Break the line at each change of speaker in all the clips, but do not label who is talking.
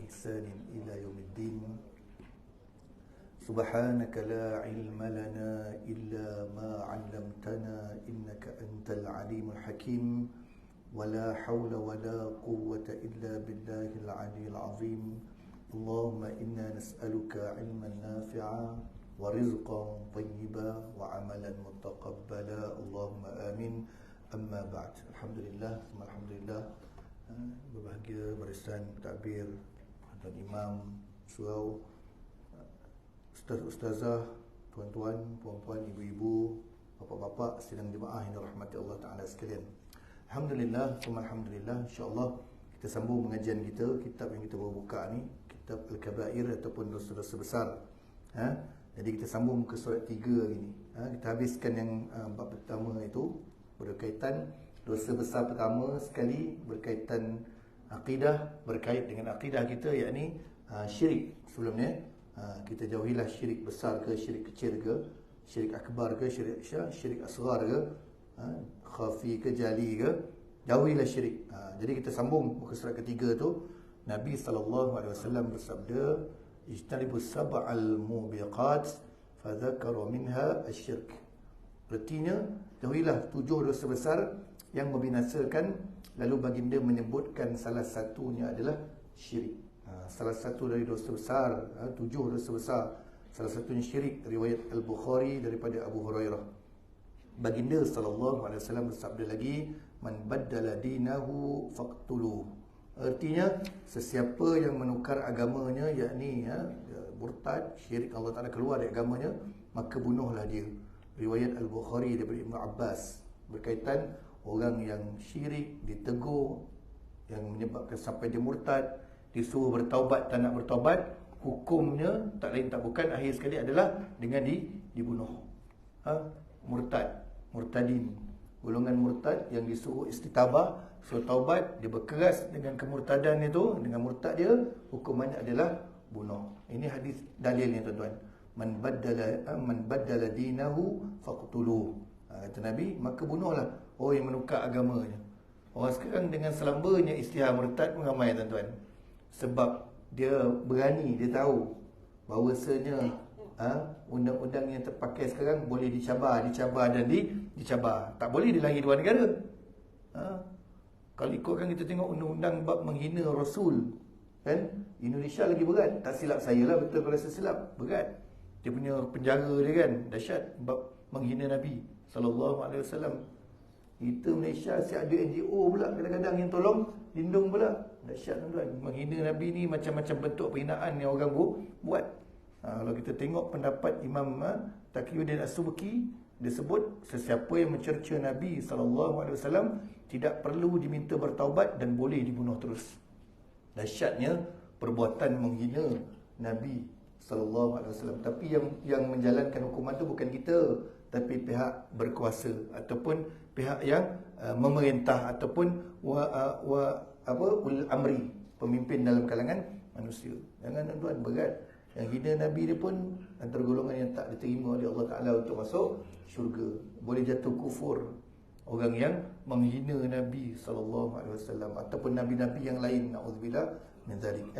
بإحسان إلى يوم الدين. سبحانك لا علم لنا إلا ما علمتنا إنك أنت العليم الحكيم ولا حول ولا قوة إلا بالله العلي العظيم. اللهم إنا نسألك علما نافعا ورزقا طيبا وعملا متقبلا اللهم آمين. Amma ba'd. Alhamdulillah, alhamdulillah. Berbahagia barisan takbir dan imam, surau, ustaz-ustazah, tuan-tuan, puan-puan, ibu-ibu, bapa-bapa, sidang jemaah yang dirahmati Allah Ta'ala sekalian. Alhamdulillah, alhamdulillah, insya-Allah kita sambung pengajian kita, kitab yang kita baru buka ni, kitab Al-Kabair ataupun dosa-dosa besar. Jadi kita sambung ke surat 3 hari ni. Kita habiskan yang bab pertama itu berkaitan dosa besar pertama sekali berkaitan akidah, berkait dengan akidah kita, yakni syirik. Sebelumnya kita jauhilah syirik besar ke syirik kecil ke, syirik akbar ke syirik asghar ke, khafi ke jali ke, jauhilah syirik. Jadi kita sambung muka surat ketiga tu. Nabi SAW bersabda, ijtanibus sab'al mubiqat fadzakara minha asyirk. Artinya, jauhilah 7 dosa besar yang membinasakan. Lalu baginda menyebutkan salah satunya adalah syirik. Salah satu dari dosa besar, 7 dosa besar, salah satunya syirik. Riwayat Al-Bukhari daripada Abu Hurairah. Baginda SAW bersabda lagi, man baddala dinahu faqtuluh. Artinya, sesiapa yang menukar agamanya, yakni murtad, syirik, Allah Ta'ala keluar dari agamanya, maka bunuhlah dia. Riwayat Al-Bukhari daripada Ibn Abbas berkaitan orang yang syirik, ditegur, yang menyebabkan sampai dia murtad, disuruh bertaubat, tak nak bertaubat, hukumnya tak lain tak bukan akhir sekali adalah dengan dibunuh. Murtadin, golongan murtad yang disuruh istitabah, suruh taubat, dia berkeras dengan kemurtadan itu, dengan murtad dia, hukumannya adalah bunuh. Ini hadis dalilnya tuan-tuan. Man baddala dinahu faqtuluh. Kata Nabi, maka bunuhlah orang yang menukar agamanya. Orang sekarang dengan selambanya istilah murtad pun ramai tuan-tuan. Sebab dia berani, dia tahu bahawasanya undang-undang yang terpakai sekarang boleh dicabar dan dicabar. Tak boleh dia lari luar negara. Kalau ikutkan kita tengok undang-undang bab menghina Rasul, kan? Indonesia lagi berat. Tak silap saya lah, betul kalau saya silap, berat. Dia punya penjara dia kan dahsyat bab menghina Nabi SAW. Kita Malaysia asyik ada NGO pula kadang-kadang yang tolong lindung pula. Dahsyat tuan-tuan. Menghina Nabi ni macam-macam bentuk penghinaan yang orang buat. Kalau kita tengok pendapat Imam Taqiyuddin As-Subki, dia sebut sesiapa yang mencerca Nabi SAW tidak perlu diminta bertaubat dan boleh dibunuh terus. Dahsyatnya perbuatan menghina Nabi SAW. Tapi yang menjalankan hukuman tu bukan kita, tapi pihak berkuasa ataupun pihak yang memerintah ataupun ul amri, pemimpin dalam kalangan manusia. Jangan tuan-tuan, berat. Yang hina Nabi dia pun antara golongan yang tak diterima oleh Allah Ta'ala untuk masuk syurga. Boleh jatuh kufur orang yang menghina Nabi SAW ataupun Nabi-Nabi yang lain. Na'udzubillah min zalik.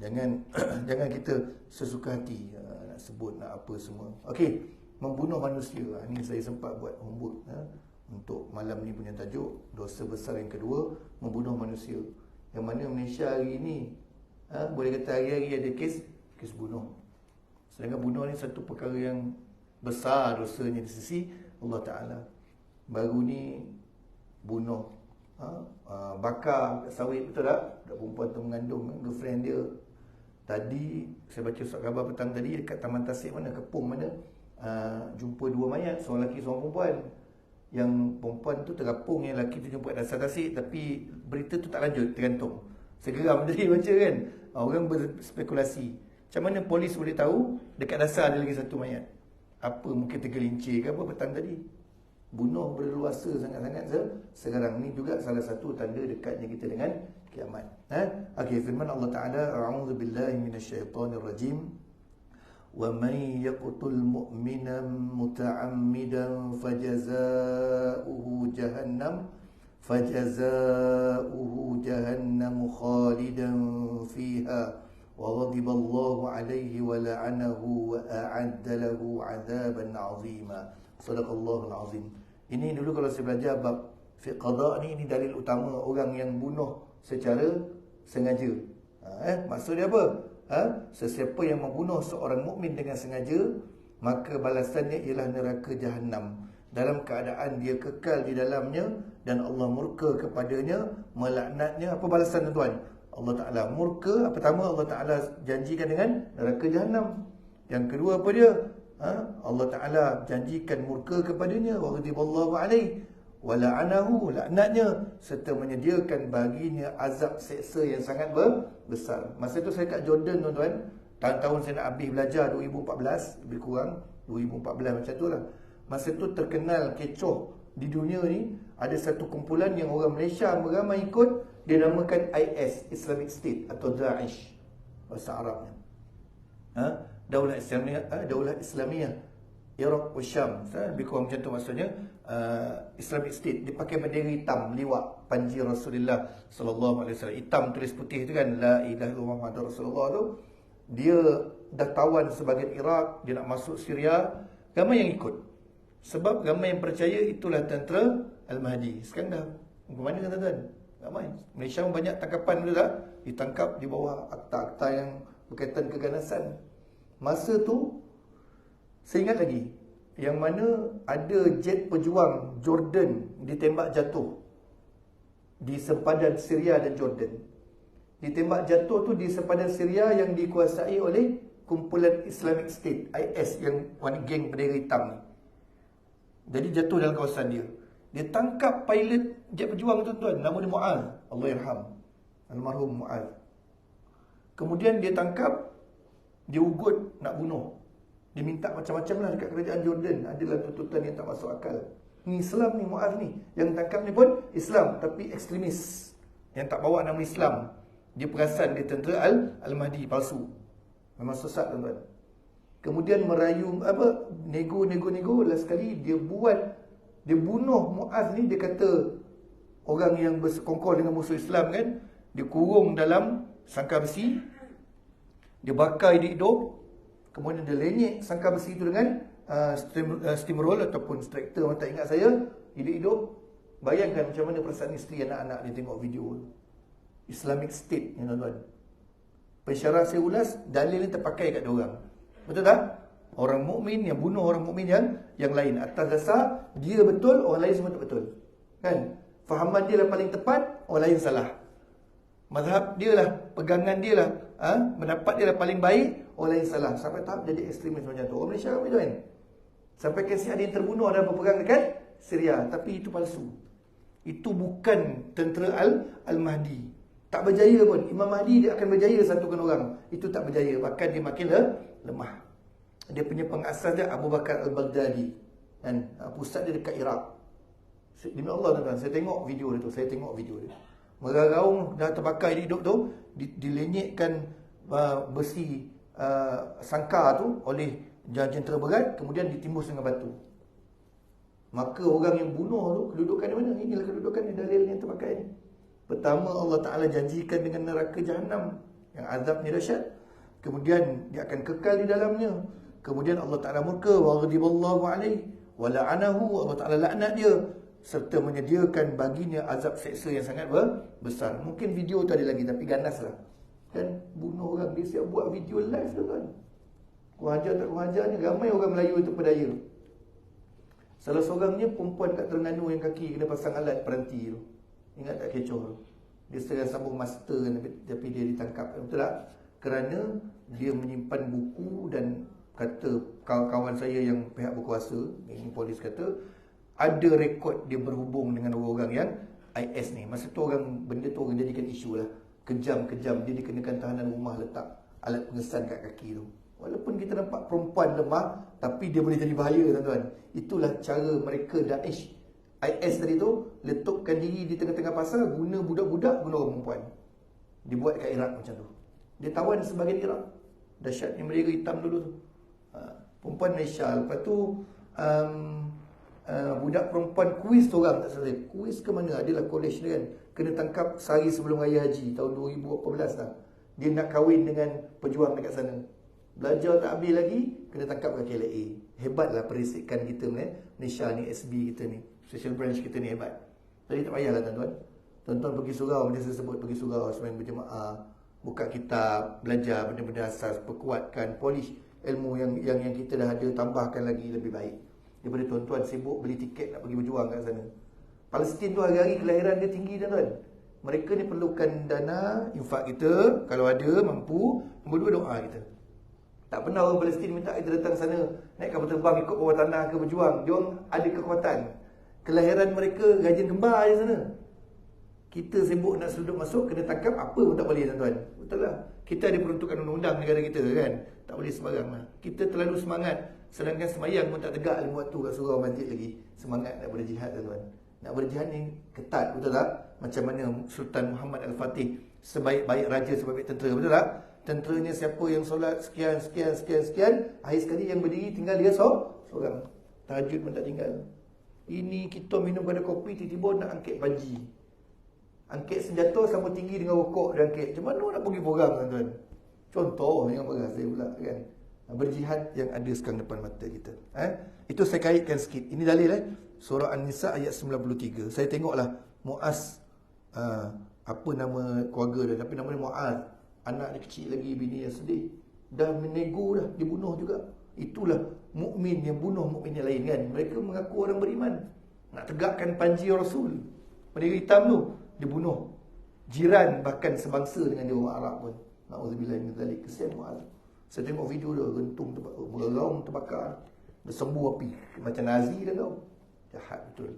Jangan kita sesuka hati nak sebut, nak apa semua. Okey, membunuh manusia. Ini saya sempat buat homework untuk malam ni punya tajuk, dosa besar yang kedua, membunuh manusia. Yang mana Malaysia hari ini boleh kata hari-hari ada kes bunuh. Sedangkan bunuh ni satu perkara yang besar dosanya di sisi Allah Ta'ala. Baru ni bunuh, bakar sawit, betul tak? Perempuan tu mengandung girlfriend dia. Tadi saya baca surat khabar petang tadi dekat Taman Tasik mana, Kepung mana, jumpa 2 mayat, seorang lelaki seorang perempuan. Yang perempuan tu terapung, yang lelaki tu jumpa dasar tasik, tapi berita tu tak lanjut, tergantung. Segeram tadi baca kan. Orang berspekulasi, macam mana polis boleh tahu dekat dasar ada lagi satu mayat? Apa, mungkin tergelincir ke apa petang tadi? Bunuh berluasa sangat-sangat sekarang ni juga salah satu tanda dekatnya kita dengan kiamat. Okey, firman Allah Ta'ala, a'udzu billahi minasyaitonir rajim. Wa may yaqtul mu'mina muta'ammidan fajaza'uhu jahannam khalidan فيها وغضب الله عليه ولعنه وأعد له عذابا عظيما. صدق الله العظيم. Ini dulu kalau saya belajar bab fiqh qada ni, ini dalil utama orang yang bunuh secara sengaja. Maksudnya apa? Sesiapa yang membunuh seorang mukmin dengan sengaja, maka balasannya ialah neraka jahanam, dalam keadaan dia kekal di dalamnya dan Allah murka kepadanya, melaknatnya. Apa balasan tuan-tuan? Allah Ta'ala murka. Pertama, Allah Ta'ala janjikan dengan neraka jahanam. Yang kedua apa dia? Allah Ta'ala janjikan murka kepadanya, wa ghadiballahu alaihi wa la'anahu, laknatnya, serta menyediakan baginya azab seksa yang sangat besar. Masa tu saya kat Jordan tuan-tuan. Tahun-tahun saya nak habis belajar 2014, lebih kurang 2014 macam tu lah. Masa tu terkenal kecoh di dunia ni. Ada satu kumpulan yang orang Malaysia beramai ikut, dia namakan IS, Islamic State atau Daesh bahasa Arabnya. Daulah Islamiyah Iraq dan Syam. Lebih kurang macam tu maksudnya. Islamic State. Dia pakai bendera hitam, liwak panji Rasulullah sallallahu alaihi wasallam. Hitam tulis putih tu kan, la ilaha illallah Muhammadur Rasulullah tu. Dia dah tawan sebagian Iraq, dia nak masuk Syria. Ramai yang ikut. Sebab ramai yang percaya itulah tentera Al-Mahdi Iskandar. Mana kan tuan-tuan? Ramai. Malaysia pun banyak tangkapan tu dah ditangkap di bawah akta-akta yang berkaitan keganasan. Masa tu saya ingat lagi, yang mana ada jet pejuang Jordan ditembak jatuh di sempadan Syria dan Jordan. Ditembak jatuh tu di sempadan Syria yang dikuasai oleh kumpulan Islamic State, IS, yang warna geng bendera hitam ni. Jadi jatuh dalam kawasan dia. Dia tangkap pilot jet pejuang tu tuan, nama dia Mu'az, Allahyarham, almarhum Mu'az. Kemudian dia tangkap, dia ugut nak bunuh. Dia minta macam-macam lah dekat kerajaan Jordan. Adalah tuntutan yang tak masuk akal. Ni Islam ni, Mu'az ni. Yang tangkap ni pun Islam, tapi ekstremis, yang tak bawa nama Islam. Dia perasan dia tentera Al-Mahdi palsu. Memang sesat tuan-tuan. Kemudian merayu nego. Last sekali dia bunuh Mu'az ni. Dia kata orang yang bersekongkol dengan musuh Islam kan, dia kurung dalam sangkar besi, dia bakar hidup. Kemudian dia lenyek sangkar besi itu dengan steamroll ataupun straktor, tak ingat saya, hidup-hidup. Bayangkan macam mana perasaan isteri anak-anak dia tengok video tu. Islamic State ni tuan-tuan. Pensyarah saya ulas, dalil ni terpakai kat dia orang. Betul tak? Orang mukmin yang bunuh orang mukmin yang lain atas dasar dia betul, orang lain semua tak betul. Kan? Fahaman dia lah paling tepat, orang lain salah. Mazhab dia lah, pegangan dia lah, pendapat dia lah paling baik, orang lain salah. Sampai tahap jadi ekstremis macam tu. Orang Malaysia ramai tuan. Sampai kes ada yang terbunuh, ada berperang dekat Syria. Tapi itu palsu. Itu bukan tentera Al-Mahdi. Tak berjaya pun. Imam Mahdi dia akan berjaya satukan orang. Itu tak berjaya. Bahkan dia makin lemah. Dia punya pengasas dia Abu Bakar Al-Baghdadi. Dan pusat dia dekat Iraq. Demi Allah tuan-tuan, saya tengok video dia. Meraraung dah terbakar hidup tu, dilenyekkan besi sangkar tu oleh jentera berat, kemudian ditimbus dengan batu. Maka orang yang bunuh tu, kedudukan di mana? Inilah kedudukan yang dalil yang terpakai ni. Pertama, Allah Ta'ala janjikan dengan neraka jahanam yang azabnya dahsyat. Kemudian dia akan kekal di dalamnya. Kemudian Allah Ta'ala murka, wa ghadiballahu alaihi wa la'anahu, Allah Ta'ala laknat dia, serta menyediakan baginya azab seksa yang sangat besar. Mungkin video tu ada lagi, tapi ganas lah. Kan bunuh orang, dia siap buat video live tu kan. Kurang ajar tak kurang ajar ni, ramai orang Melayu itu berdaya. Salah seorangnya perempuan kat Terengganu yang kaki kena pasang alat peranti tu. Ingat tak kecoh tu? Dia sedang sambung master tapi dia ditangkap. Betul tak? Kerana dia menyimpan buku dan kata kawan-kawan saya yang pihak berkuasa, ini polis kata, ada rekod dia berhubung dengan orang-orang yang IS ni. Masa tu benda tu orang jadikan isu lah. Kejam-kejam dia dikenakan tahanan rumah, letak alat pengesan kat kaki tu. Walaupun kita nampak perempuan lemah, tapi dia boleh jadi bahaya tuan-tuan. Itulah cara mereka Daesh, IS tadi tu, letakkan diri di tengah-tengah pasar, guna budak-budak, guna orang perempuan. Dibuat kat Iraq macam tu. Dia tawan sebahagian Iraq. Dahsyatnya bendera hitam dulu tu. Perempuan Malaysia. Lepas tu budak perempuan kuis tu orang tak salah. Kuis ke mana? Adalah college dia kan. Kena tangkap sehari sebelum Raya Haji tahun 2018 dah. dia nak kahwin dengan pejuang dekat sana. Belajar tak habis lagi, kena tangkap kat KLA. Hebatlah perisikan kita Malaysia ni, SB kita ni, Special Branch kita ni hebat. Jadi tak payahlah tuan-tuan. Tuan-tuan pergi surau, macam saya sebut, pergi surau semain berjemaah, buka kitab, belajar benda-benda asas, perkuatkan, polish ilmu yang kita dah ada, tambahkan lagi lebih baik. Daripada tuan-tuan sibuk beli tiket nak pergi berjuang kat sana. Palestin tu hari-hari kelahiran dia tinggi tuan-tuan. Mereka ni perlukan dana, infak kita, kalau ada, mampu. Nombor dua, doa kita. Tak pernah orang Palestin minta kita datang sana, naik kapal terbang, ikut bawah tanah ke berjuang. Diorang ada kekuatan. Kelahiran mereka rajin kembar je sana. Kita sibuk nak seluduk masuk, kena tangkap, apa pun tak boleh tuan-tuan. Betul lah. Kita ada peruntukan undang-undang negara kita kan. Tak boleh sembarang lah. Kita terlalu semangat. Sedangkan semayang pun tak tegak 5 waktu kat surau masjid lagi. Semangat nak berjihad tuan-tuan. Nak berjihad ni ketat, betul tak? Macam mana Sultan Muhammad Al-Fatih, sebaik-baik raja, sebaik-baik tentera, betul tak? Tenteranya siapa yang solat sekian. Akhir sekali yang berdiri tinggal dia seorang. Tahajud pun tak tinggal. Ini kita minum pada kopi, tiba-tiba nak angkat panji. Angkat senjata sama tinggi dengan rokok dia angkat. Macam mana nak pergi perang tuan-tuan? Contoh yang perang saya pula kan. Berjihad yang ada sekarang depan mata kita. Itu saya kaitkan sikit. Ini dalil Surah An-Nisa ayat 93. Saya tengoklah Muaz, apa nama keluarga dia, tapi nama dia Muaz. Anak dia kecil lagi, bini yang sedih. Dah menego dah, dibunuh juga. Itulah mukmin yang bunuh mukmin yang lain kan. Mereka mengaku orang beriman. Nak tegakkan panji Rasul. Bendera hitam tu dibunuh. Jiran bahkan sebangsa dengan dia orang Arab pun. Na'udzubillah min dzalik. Kesian Muaz. Saya tengok video dia, gentung bergaung terbakar. Bersembuh api macam Nazi dah kau. Jahat betul.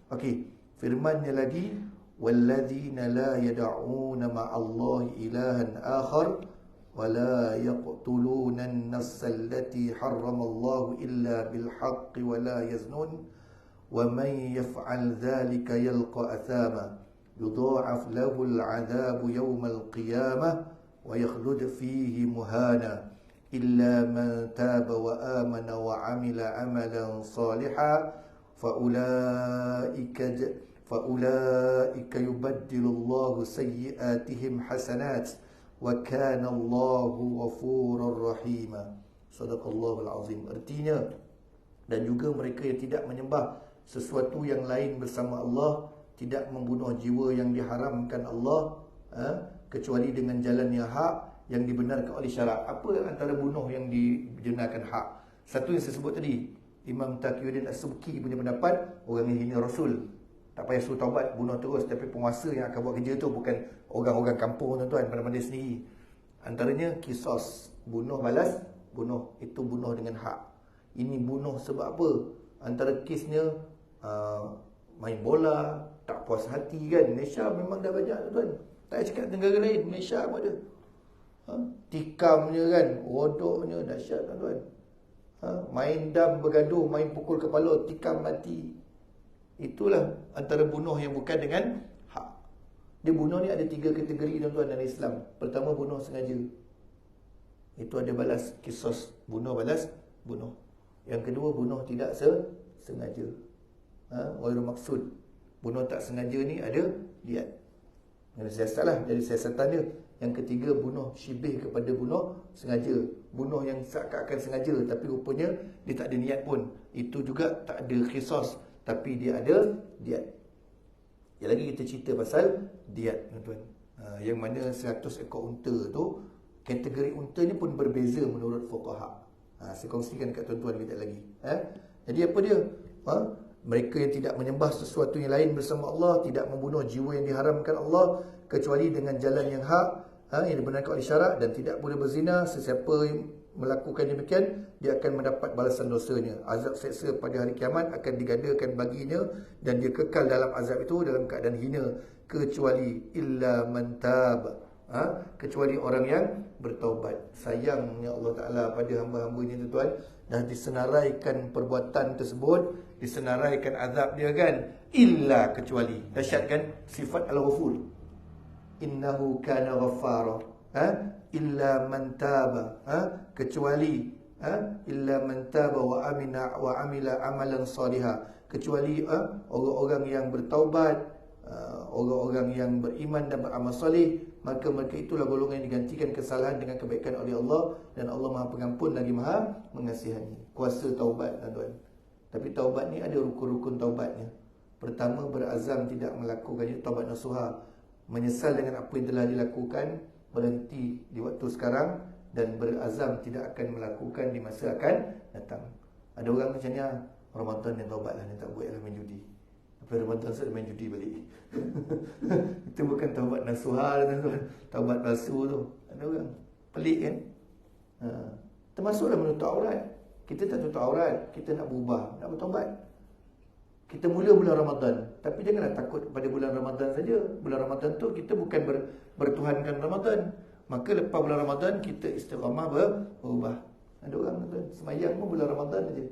Okey, firman-Nya lagi, walladzina la yad'una ma'allahi ilahan akhar wa la yaqtuluna an-nafsa allati harramallahu illa bil haqqi wa la yaznun wa man yaf'al dhalika yalqa athama yudha'af lahu al-'adhabu yawmal qiyamah wa yakhlud fihi muhana illa man taba wa amana wa 'amila 'amalan salihan فأولئك يبدل الله سيئاتهم حسنات وكان الله غفورا رحيما. Sadaqallahul azim. Artinya, dan juga mereka yang tidak menyembah sesuatu yang lain bersama Allah, tidak membunuh jiwa yang diharamkan Allah, kecuali dengan jalan yang hak, yang dibenarkan oleh syarak. Apa antara bunuh yang dibenarkan hak? Satu yang saya sebut tadi, Imam Taqiyuddin As-Subki punya pendapat, orang yang hina Rasul tak payah suruh taubat, bunuh terus. Tapi penguasa yang akan buat kerja tu bukan orang-orang kampung tuan-tuan, pandai-pandai sendiri. Antaranya kisos, bunuh balas bunuh. Itu bunuh dengan hak. Ini bunuh sebab apa? Antara kisnya main bola, tak puas hati kan. Malaysia memang dah banyak tuan-tuan. Tak payah cakap negara lain, Malaysia pun ada. Tikamnya kan, rodoknya dahsyat tuan-tuan. Main dam bergaduh, main pukul kepala, tikam mati. Itulah antara bunuh yang bukan dengan hak. Dia bunuh ni ada 3 kategori tuan-tuan dalam Islam. Pertama, bunuh sengaja. Itu ada balas, kisos, bunuh balas bunuh. Yang kedua, bunuh tidak sengaja. Wal maksud. Bunuh tak sengaja ni ada lihat. Yang siasat lah, jadi siasatan dia. Yang ketiga, bunuh syibih kepada bunuh sengaja. Bunuh yang seakan-akan sengaja, tapi rupanya dia tak ada niat pun. Itu juga tak ada khisos, tapi dia ada diat. Yang lagi kita cerita pasal diat tuan-tuan. Yang mana 100 ekor unta tu, kategori unta ni pun berbeza menurut fuqaha. Saya kongsikan kat tuan-tuan kita lagi. Jadi apa dia? Mereka yang tidak menyembah sesuatu yang lain bersama Allah, tidak membunuh jiwa yang diharamkan Allah kecuali dengan jalan yang hak, yang dibenarkan oleh syarak, dan tidak boleh berzina. Sesiapa yang melakukan demikian, dia akan mendapat balasan dosanya. Azab seksa pada hari kiamat akan digandakan baginya, dan dia kekal dalam azab itu dalam keadaan hina, kecuali illa man tab, kecuali orang yang bertaubat. Sayangnya Allah Ta'ala pada hamba-hambanya tuan-tuan, dah disenaraikan perbuatan tersebut, disenaraikan azab dia kan, illa kecuali. Dahsyat kan sifat Al-Ghafur. Innahu kana ghaffara. Illa man taba, kecuali illa man taba wa amila amalan salihah, kecuali orang-orang yang bertaubat, orang-orang yang beriman dan beramal soleh, maka mereka itulah golongan yang digantikan kesalahan dengan kebaikan oleh Allah, dan Allah Maha Pengampun lagi Maha Mengasihani. Kuasa taubat, tuan-tuan. Tapi taubat ni ada rukun-rukun taubatnya. Pertama, berazam tidak melakukannya, taubat nasuha, menyesal dengan apa yang telah dilakukan, berhenti di waktu sekarang, dan berazam tidak akan melakukan di masa akan datang. Ada orang macamnya, Ramadan yang taubatlah, dia tak buat main judi. Lepas Ramadan saya main judi balik. Itu bukan taubat nasuha, taubat palsu tu. Ada orang pelik kan. Termasuklah menutup aurat. Kita tak tutup aurat, kita nak berubah, nak bertaubat. Kita mula bulan Ramadan, tapi janganlah takut pada bulan Ramadan saja. Bulan Ramadan tu kita bukan bertuhankan Ramadan. Maka lepas bulan Ramadan kita istiqamah berubah. Ada orang tuan semayang pun bulan Ramadan saja.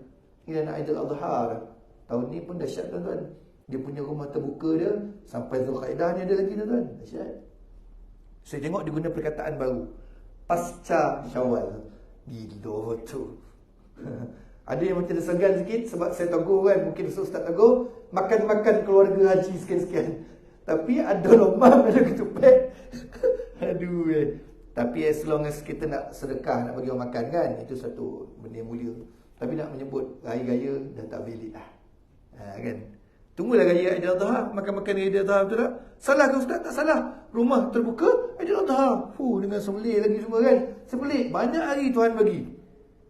Ini nak Aidil Adha. Tahun ni pun dahsyat tuan-tuan. Dia punya rumah terbuka dia sampai Zulkaidah ni ada lagi tuan-tuan. Dahsyat. Saya tengok dia guna perkataan baru, pasca Syawal. Gila tu. Ada yang macam tersegan sikit sebab saya tegur kan, mungkin Ustaz tegur, makan-makan keluarga haji sekian-sekian. Tapi ada lomam, ada ketupat. Aduh. Tapi as long as kita nak sedekah, nak bagi orang makan kan, itu satu benda yang mulia. Tapi nak menyebut raya-raya dah tak valid lah. Kan? Tunggulah raya Aidil Adha, makan-makan Aidil Adha, betul tak? Salah ke Ustaz? Tak salah. Rumah terbuka Aidil Adha. Dengan sembelih lagi semua kan. Sembelih. Banyak hari Tuhan bagi.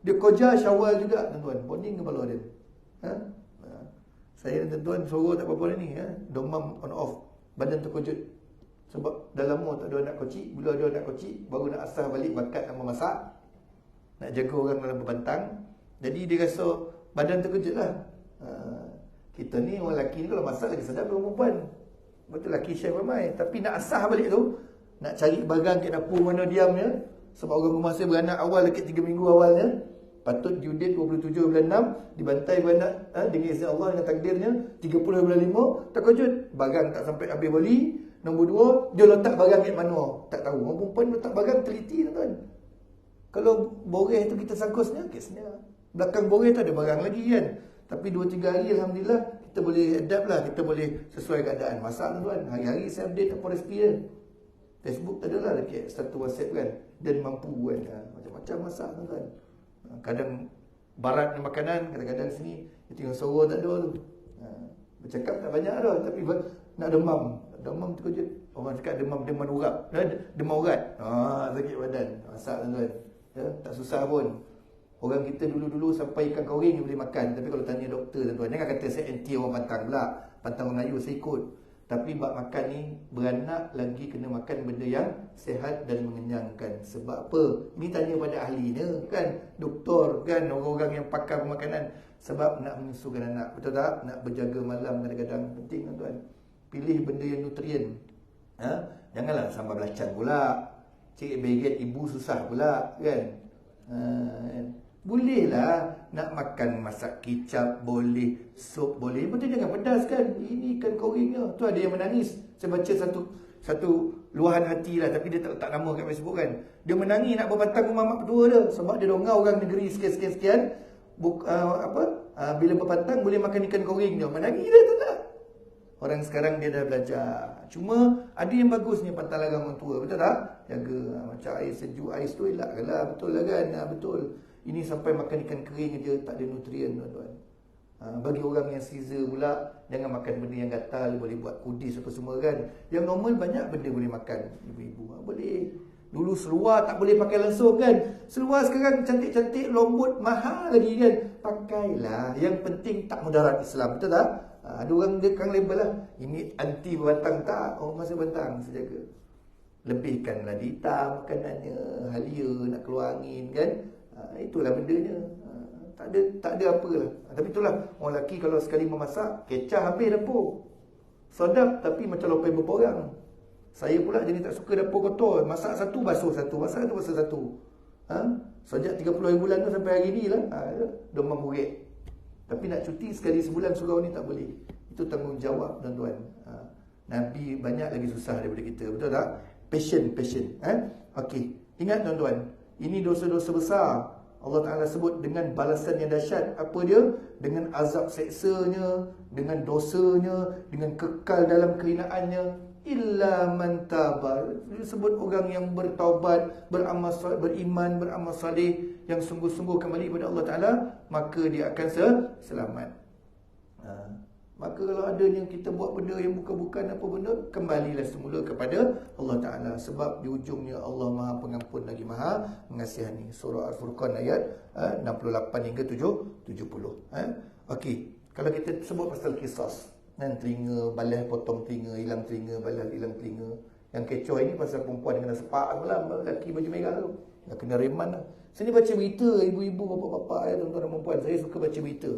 Dia koja Syawal juga tuan-tuan. Poning kepala dia. Saya dan tuan-tuan suruh tak apa-apa ni. Demam on off. Badan terkejut. Sebab dah lama tak ada anak kocik. Bila ada anak kocik, baru nak asah balik bakat nak memasak. Nak jaga orang dalam berbantang. Jadi dia rasa badan terkejut lah. Kita ni orang lelaki ni kalau masak lagi sedap daripada perempuan. Betul lelaki chef ramai. Tapi nak asah balik tu, nak cari barang kat dapur mana diamnya. Sebab orang rumah saya beranak awal dekat 3 minggu awalnya. Patut due date 27 bulan 6, dibantai beranak dengan izin Allah, dengan takdirnya 30 bulan 5. Terkejut, barang tak sampai habis beli. Nombor 2, dia letak barang kat mana, tak tahu. Orang perempuan letak barang teliti tuan. Kalau boreh tu kita sangkusnya, kesnya belakang boreh tu ada barang lagi kan. Tapi 2-3 hari Alhamdulillah kita boleh adapt lah, kita boleh sesuai keadaan. Masak tuan, hari-hari saya update apa resipi dia. Facebook tak adalah dekat satu WhatsApp kan. Dan mampu kan, macam-macam masak tuan. Kadang barat ni makanan, kadang-kadang sini dia tengok suara tak ada tu. Bercakap tak banyak dah, tapi nak demam. Demam terkejut. Orang cakap demam urat. Demam urat. Sakit badan. Masak tuan. Tak susah pun. Orang kita dulu-dulu sampai ikan koring boleh makan. Tapi kalau tanya doktor tuan-tuan, jangan kata saya anti orang pantang pula. Pantang orang Melayu saya ikut. Tapi bab makan ni, beranak lagi kena makan benda yang sehat dan mengenyangkan. Sebab apa? Ni tanya pada ahlinya kan, doktor kan, orang-orang yang pakar pemakanan. Sebab nak menyusukan anak, betul tak? Nak berjaga malam kadang-kadang penting tuan-tuan. Pilih benda yang nutrien. Janganlah sambal belacan pula. Cik beget ibu susah pula kan. Bolehlah nak makan masak kicap, boleh sup, boleh. Betul jangan pedas kan. Ini ikan koringnya. Tu ada yang menangis. Saya baca satu luahan hati lah, tapi dia tak letak nama kat Facebook kan. Dia menangis nak berbantang rumah mak tua dia sebab dia dongau orang negeri sekian-sekian. Bila berbantang boleh makan ikan koring dia. Menangis dia tu tak. Orang sekarang dia dah belajar. Cuma ada yang bagusnya pantang larang orang tua. Betul tak? Jaga macam air sejuk, air tu elak lah. Betul lah kan? Betul. Ini sampai makan ikan kering dia tak ada nutrien tuan-tuan. Bagi orang yang Caesar pula, jangan makan benda yang gatal. Boleh buat kudis apa semua kan. Yang normal banyak benda boleh makan ibu-ibu. Boleh. Dulu seluar tak boleh pakai langsung kan. Seluar sekarang cantik-cantik, lembut, mahal lagi kan. Pakailah. Yang penting tak mudarat Islam. Betul tak? Ada orang dia kang label lah. Ini anti berbatang tak. Oh masa bantang saya jaga. Lebihkanlah dita makanannya. Halia nak keluar angin kan. Itulah bendanya. Tak ada apalah. Tapi itulah orang lelaki kalau sekali memasak, kecah habis dapur. Sedap tapi macam lopai berporang. Saya pula jenis tak suka dapur kotor. Masak satu basuh satu, masak satu basuh satu. Sejak 30 hari bulan tu sampai hari ni lah. Demam burik. Tapi nak cuti sekali sebulan surau ni tak boleh. Itu tanggungjawab tuan-tuan. Nabi banyak lagi susah daripada kita. Betul tak? Passion. Okey. Ingat tuan-tuan, ini dosa-dosa besar. Allah Ta'ala sebut dengan balasan yang dahsyat. Apa dia? Dengan azab seksanya, dengan dosanya, dengan kekal dalam kehinaan illa man taba. Disebut orang yang bertaubat, beriman, beramal saleh, yang sungguh-sungguh kembali kepada Allah Ta'ala, maka dia akan selamat. Maka kalau ada yang kita buat benda yang bukan-bukan apa benda, kembalilah semula kepada Allah Ta'ala. Sebab di ujungnya Allah Maha Pengampun lagi Maha Mengasihani. Surah Al-Furqan ayat 68 hingga 70. Okey, kalau kita sebut pasal kisas, telinga balas potong telinga, hilang telinga, balas hilang telinga. Yang kecoh ini pasal perempuan kena sepak malam, lelaki baju merah tu dah kena reman lah. Saya ni baca berita, ibu-ibu, bapa-bapa, tuan-tuan dan puan-puan, saya suka baca berita.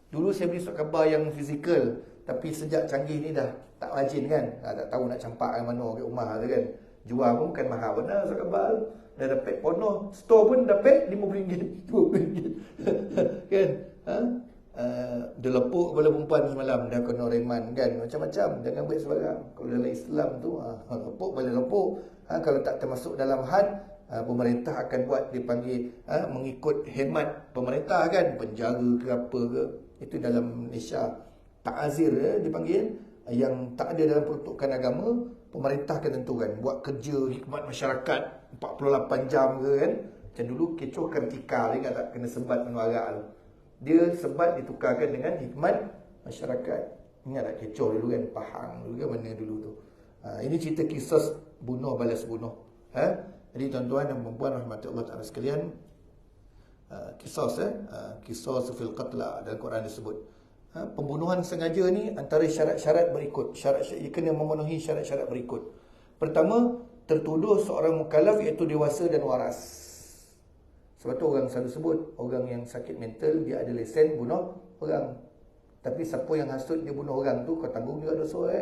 Dulu saya beli surat khabar yang fizikal, tapi sejak canggih ni dah tak rajin kan, tak tahu nak campak yang mana kat rumah tu kan. Jual pun bukan mahal benar surat khabar. Dah dapat porno, store pun dapat RM50, RM20 kan. Dia lepuk kepala perempuan semalam, dah kena reman kan. Macam-macam, jangan buat sebarang. Kalau dalam Islam tu lepuk boleh lepuk. Kalau tak termasuk dalam had, pemerintah akan buat, dipanggil mengikut hemat pemerintah kan, penjara ke apa ke. Itu dalam Malaysia. Ta'azir dipanggil, yang tak ada dalam peruntukan agama, pemerintah akan tentukan buat kerja hikmat masyarakat 48 jam ke kan. Macam dulu kecoh vertikal dia tak kena sebat menuarak tu. Dia sebat ditukarkan dengan hikmat masyarakat. Ingat tak kecoh dulu kan, Pahang dulu kan, mana dulu tu. Ini cerita kisah bunuh balas bunuh. Jadi tuan-tuan dan puan-puan rahmatullah ta'ala sekalian, kisah fil qatla dalam Quran disebut. Pembunuhan sengaja ni antara syarat-syarat berikut. Syarat-syarat kena memenuhi syarat-syarat berikut. Pertama, tertuduh seorang mukallaf iaitu dewasa dan waras. Sebab tu orang selalu sebut orang yang sakit mental dia ada lesen bunuh orang. Tapi siapa yang hasut dia bunuh orang tu, kau tanggung juga dosa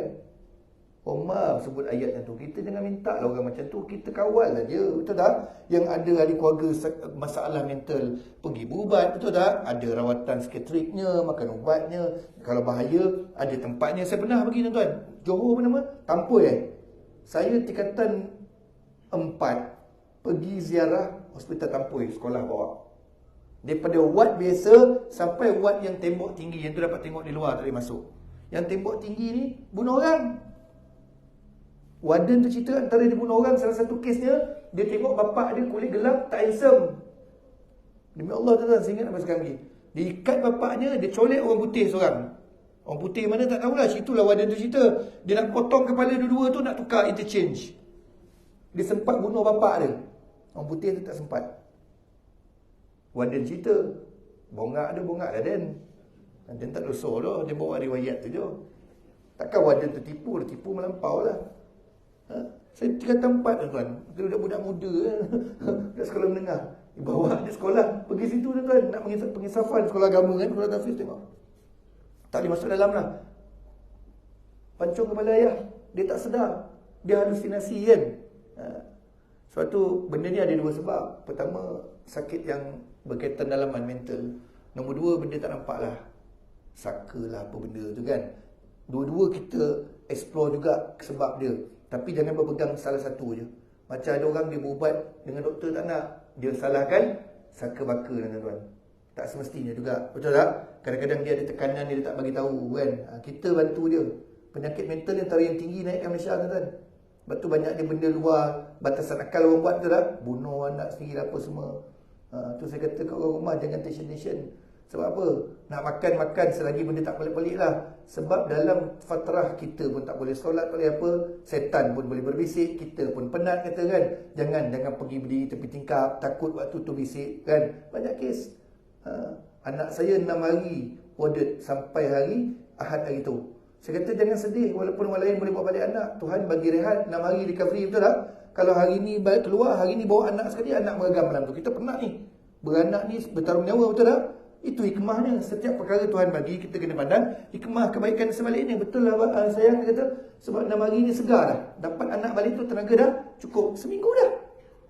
Umar sebut ayat yang tu. Kita jangan minta lah orang macam tu, kita kawal lah dia, betul tak? Yang ada ahli keluarga masalah mental, pergi berubat, betul tak? Ada rawatan psikiatriknya, makan ubatnya. Kalau bahaya, ada tempatnya. Saya pernah pergi tuan-tuan, Johor apa nama? Tampoi Saya tingkatan 4 pergi ziarah hospital Tampoi, sekolah bawah. Daripada wad biasa sampai wad yang tembok tinggi, yang tu dapat tengok di luar, tak boleh masuk. Yang tembok tinggi ni bunuh orang. Warden tu cerita antara dia bunuh orang, salah satu kesnya, dia tengok bapak dia kulit gelap, tak handsome. Demi Allah tuan-tuan, saya ingat sampai sekarang ni. Dia ikat bapaknya, dia colek orang putih seorang. Orang putih mana tak tahulah, itulah warden tu cerita. Dia nak potong kepala dua-dua tu, nak tukar interchange. Dia sempat bunuh bapak dia. Orang putih tu tak sempat. Warden cerita, bongak dah Den. Dan tak dosa dah, dia bawa riwayat tu je. Takkan warden tu tipu melampau lah. Saya tingkatan 4 tuan-tuan. Budak-budak muda budak sekolah menengah, bawa dia sekolah, pergi situ tuan-tuan, nak pengisafan sekolah agama kan, sekolah tahfiz, tengok tak boleh masuk dalam lah. Pancung kepala ayah, dia tak sedar, dia halusinasi kan. Sebab tu benda ni ada dua sebab. Pertama, sakit yang berkaitan dalaman mental. Nombor dua, benda tak nampak lah, saka lah apa benda tu kan. Dua-dua kita explore juga sebab dia. Tapi jangan berpegang salah satu je. Macam ada orang dia berubat dengan doktor tak nak, dia salahkan saka baka tuan-tuan. Tak semestinya juga, betul tak? Kadang-kadang dia ada tekanan, dia tak bagi tahu kan. Kita bantu dia. Penyakit mental ni antara yang tinggi naikkan Malaysia tuan-tuan. Sebab tu banyak dia benda luar batasan akal orang buat, betul tak? Bunuh anak sendiri apa semua. Tu saya kata kat orang rumah, jangan tension. Sebab apa? Nak makan selagi benda tak pelik-pelik lah. Sebab dalam fatrah kita pun tak boleh solat, tak boleh apa. Setan pun boleh berbisik, kita pun penat kata kan. Jangan pergi berdiri tepi tingkap, takut waktu tu bisik kan. Banyak kes. Anak saya 6 hari warded sampai hari Ahad hari tu. Saya kata jangan sedih, walaupun orang lain boleh bawa balik anak, Tuhan bagi rehat 6 hari recovery, betul tak? Kalau hari ni balik keluar, hari ni bawa anak sekali, anak meregam malam tu. Kita penat ni. Beranak ni bertarung nyawa, betul tak? Itu hikmahnya. Setiap perkara Tuhan bagi, kita kena pandang hikmah kebaikan sebaliknya. Betul lah sayang, kata. Sebab 6 hari ni segar dah. Dapat anak balik tu tenaga dah cukup. Seminggu dah.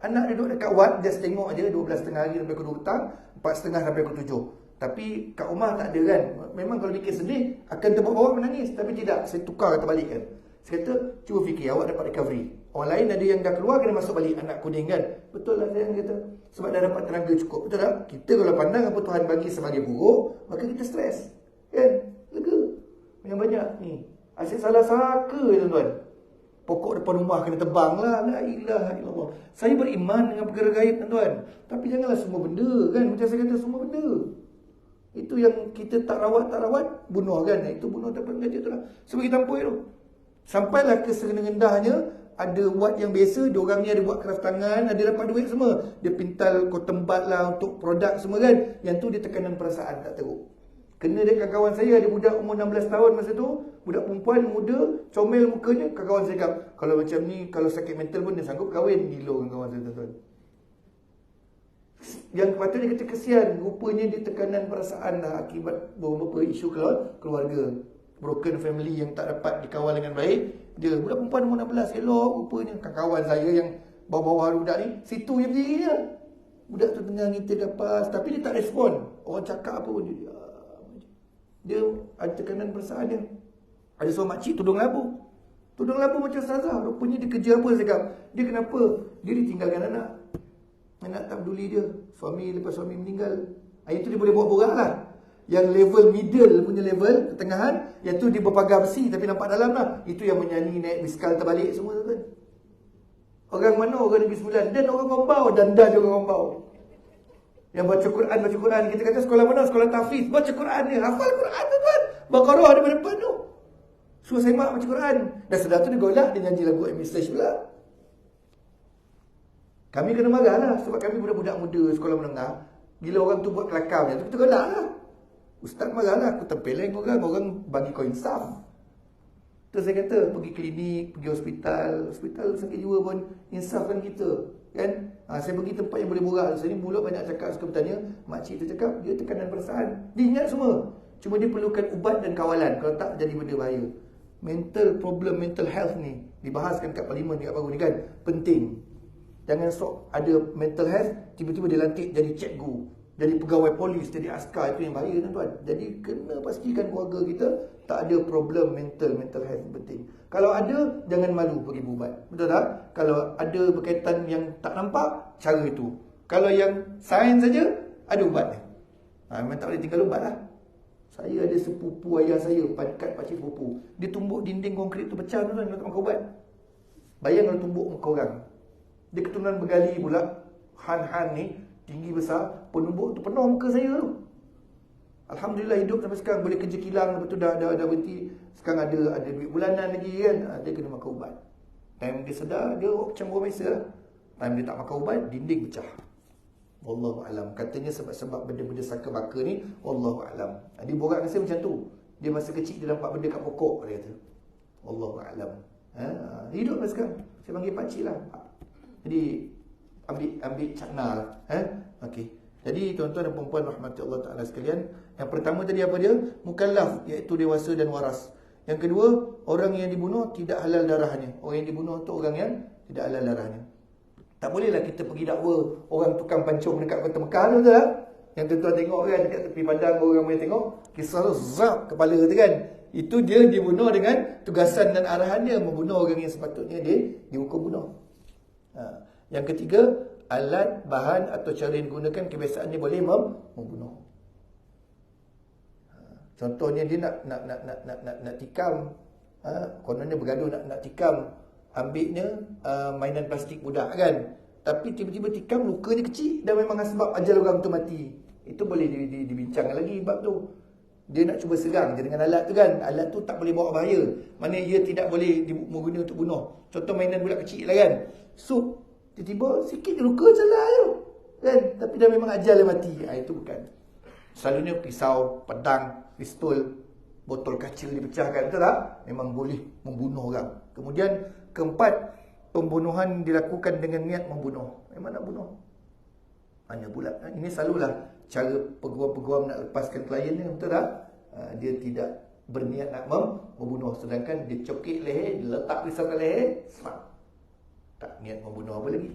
Anak duduk dekat wad, just tengok aja 12.30 hari sampai pukul 2 petang, 4.30 sampai pukul 7. Tapi kat rumah tak ada kan. Memang kalau fikir sedih, akan terbawa-bawa menangis. Tapi tidak, saya tukar kata balik kan. Saya kata, cuba fikir awak dapat recovery. Orang lain ada yang dah keluar kena masuk balik, anak kuning kan. Betul lah saya kata. Sebab dah dapat tenaga cukup. Betul tak? Kita kalau pandang apa Tuhan bagi sebagai buruk, maka kita stres. Kan? Lega. Banyak-banyak ni. Asyik salah sangka tuan-tuan. Pokok depan rumah kena tebang lah. La ilaha illallah. Saya beriman dengan perkara gaib tuan-tuan. Tapi janganlah semua benda kan. Macam saya kata semua benda. Itu yang kita tak rawat, bunuh kan. Itu bunuh dapat gaji tu lah. Sebab kita tampoi tu. Sampailah ke serendah-rendahnya. Ada buat yang biasa, dia orang ni ada buat craft tangan, ada dapat duit semua. Dia pintal cotton bud lah untuk produk semua kan. Yang tu dia tekanan perasaan tak teruk. Kena dekat kawan saya, ada budak umur 16 tahun masa tu. Budak perempuan muda, comel mukanya. Kawan saya cakap, kalau macam ni, kalau sakit mental pun dia sanggup kahwin. Gila kan kawan saya tuan-tuan. Yang patutnya kita kesian, rupanya dia tekanan perasaan lah akibat beberapa isu keluarga. Broken family yang tak dapat dikawal dengan baik. Dia budak perempuan umur 16, elok rupanya. Kawan saya yang bawah-bawah budak ni, situ je berdiri dia. Budak tu tengah ngita kapas, tapi dia tak respon. Orang cakap apa pun dia ada tekanan perasaan dia. Ada seorang makcik tudung labu. Tudung labu macam ustazah. Rupanya dia kerja apa saya cakap. Dia kenapa? Dia ditinggalkan anak. Anak tak peduli dia. Suami lepas suami meninggal. Itu dia boleh buat borak lah. Yang level middle punya level, ketengahan, iaitu dia berpagar besi tapi nampak dalam lah. Itu yang menyanyi naik biskal terbalik semua tu kan. Orang mana? Orang Negeri Sembilan. Dan orang Gombau. Dan juga orang Gombau. Yang baca Quran. Kita kata sekolah mana? Sekolah tahfiz. Baca Quran dia. Hafal Quran tu kan. Baqarah ada pada depan tu. Suruh semak baca Quran. Dan sedar tu dia golak, dia nyanyi lagu Emislage pula. Kami kena marah lah. Sebab kami budak-budak muda sekolah menengah. Bila orang tu buat kelakar macam tu, kita golak lah. Ustaz marah lah. Aku tempeleng orang bagi kau insaf. Terus saya kata, pergi klinik, pergi hospital sakit jiwa pun insafkan kita. Kan? Saya pergi tempat yang boleh borak. Saya ni mulut banyak cakap, suka bertanya. Makcik tu cakap, dia tekanan perasaan. Dia ingat semua. Cuma dia perlukan ubat dan kawalan. Kalau tak, jadi benda bahaya. Mental problem, mental health ni dibahaskan kat parlimen dekat baru ni kan. Penting. Jangan sok ada mental health, tiba-tiba dia lantik jadi cikgu, jadi pegawai polis, jadi askar. Itu yang bahaya tuan-tuan. Jadi kena pastikan keluarga kita tak ada problem mental health penting. Kalau ada, jangan malu pergi berubat. Betul tak? Kalau ada berkaitan yang tak nampak, cara itu. Kalau yang sains saja, ada ubatnya. Memang tak boleh tinggal ubat lah. Saya ada sepupu ayah saya, pangkat pakcik sepupu. Dia tumbuk dinding konkrit tu pecah tuan-tuan kalau tak makan ubat. Bayang kalau tumbuk muka orang. Dia keturunan Begali pula. Han ni tinggi besar, penumbuk tu penuh muka saya tu. Alhamdulillah hidup sampai sekarang, boleh kerja kilang, lepas tu dah berhenti. Sekarang ada duit bulanan lagi kan. Dia kena makan ubat. Time dia sedar, dia macam orang biasa lah. Time dia tak makan ubat, dinding pecah. Wallahu alam. Katanya sebab benda-benda saka baka ni, wallahu alam. Dia borak dengan saya macam tu. Dia masa kecil dia nampak benda kat pokok, dia kata. Wallahu alam. Hidup lah sekarang. Saya panggil pakcik lah. Jadi ambil cakna lah. Okey. Jadi tuan-tuan dan puan-puan rahmati Allah Ta'ala sekalian, yang pertama tadi apa dia? Mukallaf, iaitu dewasa dan waras. Yang kedua, orang yang dibunuh tidak halal darahnya. Orang yang dibunuh tu orang yang tidak halal darahnya. Tak bolehlah kita pergi dakwa orang tukang pancung dekat Kota Mekah tu tak? Yang tuan-tuan tengok kan dekat tepi padang, orang ramai tengok, kisah tu zap kepala tu kan. Itu dia dibunuh dengan tugasan dan arahan dia, membunuh orang yang sepatutnya dia dihukum bunuh. Yang ketiga, alat, bahan atau cara yang digunakan kebiasaannya boleh membunuh. Contohnya dia nak tikam, kononnya bergaduh nak tikam, ambilnya mainan plastik budak kan. Tapi tiba-tiba tikam, lukanya kecil dan memang sebab ajal orang tu mati. Itu boleh dibincangkan lagi bab tu. Dia nak cuba serang je dengan alat tu kan. Alat tu tak boleh bawa bahaya. Maknanya ia tidak boleh diguna untuk bunuh. Contoh mainan budak kecil lah kan. So tiba-tiba sikit je luka celah je kan. Tapi dah memang ajal dia mati. Itu bukan. Selalunya pisau, pedang, pistol, botol kaca dipecahkan, betul tak? Memang boleh membunuh orang. Kemudian keempat, pembunuhan dilakukan dengan niat membunuh. Memang nak bunuh. Hanya pula. Ini selalulah cara peguam-peguam nak lepaskan klien ni, betul tak? Dia tidak berniat nak membunuh. Sedangkan dia cokik leher, dia letak pisau kat leher, semak. Tak niat membunuh apa lagi.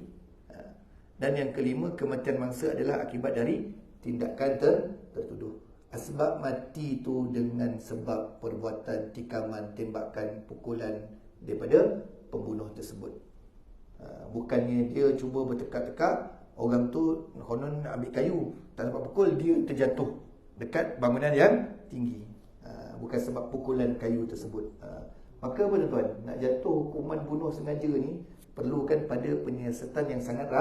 Dan yang kelima, kematian mangsa adalah akibat dari tindakan tertuduh. Asbab mati itu dengan sebab perbuatan tikaman, tembakan, pukulan daripada pembunuh tersebut. Bukannya dia cuba bertekak-tekak, orang tu konon nak ambil kayu, tak dapat pukul, dia terjatuh dekat bangunan yang tinggi. Bukan sebab pukulan kayu tersebut. Maka apa tuan-tuan, nak jatuh hukuman bunuh sengaja ni perlukan pada penyiasatan yang sangat